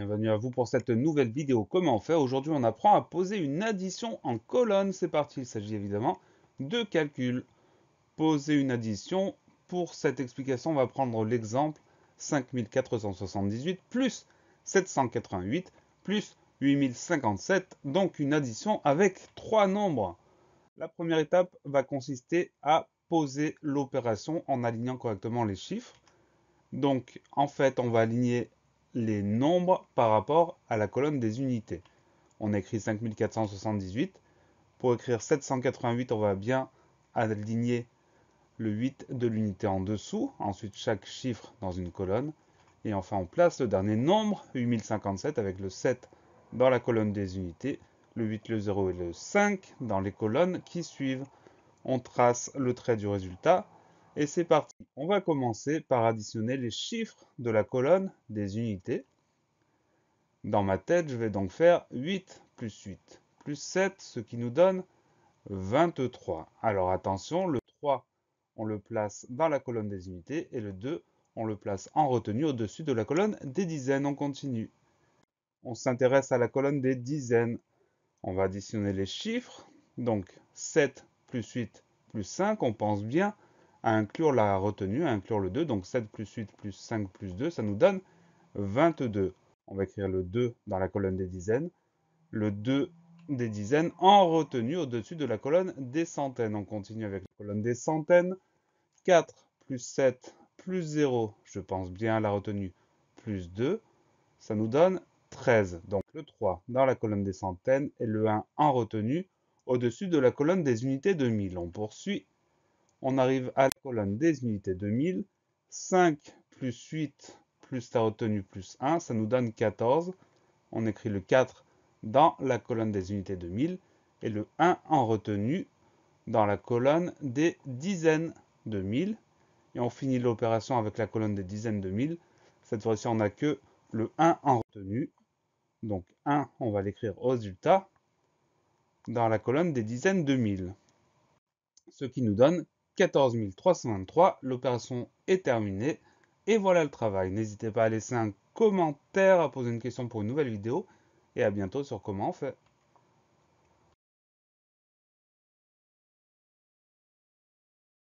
Bienvenue à vous pour cette nouvelle vidéo. Comment faire? Aujourd'hui, on apprend à poser une addition en colonne. C'est parti, il s'agit évidemment de calcul. Poser une addition. Pour cette explication, on va prendre l'exemple 5478 plus 788 plus 8057, donc une addition avec trois nombres. La première étape va consister à poser l'opération en alignant correctement les chiffres. Donc, en fait, on va aligner les nombres par rapport à la colonne des unités. On écrit 5478. Pour écrire 788, on va bien aligner le 8 de l'unité en dessous. Ensuite, chaque chiffre dans une colonne. Et enfin, on place le dernier nombre, 8057, avec le 7 dans la colonne des unités, le 8, le 0 et le 5 dans les colonnes qui suivent. On trace le trait du résultat. Et c'est parti. On va commencer par additionner les chiffres de la colonne des unités. Dans ma tête, je vais donc faire 8 plus 8 plus 7, ce qui nous donne 23. Alors attention, le 3, on le place dans la colonne des unités et le 2, on le place en retenue au-dessus de la colonne des dizaines. On continue. On s'intéresse à la colonne des dizaines. On va additionner les chiffres. Donc 7 plus 8 plus 5, on pense bien à inclure la retenue, à inclure le 2. Donc 7 plus 8 plus 5 plus 2, ça nous donne 22. On va écrire le 2 dans la colonne des dizaines. Le 2 des dizaines en retenue au-dessus de la colonne des centaines. On continue avec la colonne des centaines. 4 plus 7 plus 0, je pense bien à la retenue, plus 2, ça nous donne 13. Donc le 3 dans la colonne des centaines et le 1 en retenue au-dessus de la colonne des unités de 1000. On poursuit. On arrive à la colonne des unités de 1000. 5 plus 8 plus la retenue plus 1, ça nous donne 14. On écrit le 4 dans la colonne des unités de 1000 et le 1 en retenue dans la colonne des dizaines de 1000. Et on finit l'opération avec la colonne des dizaines de 1000. Cette fois-ci, on n'a que le 1 en retenue. Donc 1, on va l'écrire au résultat dans la colonne des dizaines de 1000. Ce qui nous donne 14 323. L'opération est terminée. Et voilà le travail. N'hésitez pas à laisser un commentaire, à poser une question pour une nouvelle vidéo. Et à bientôt sur Comment on fait.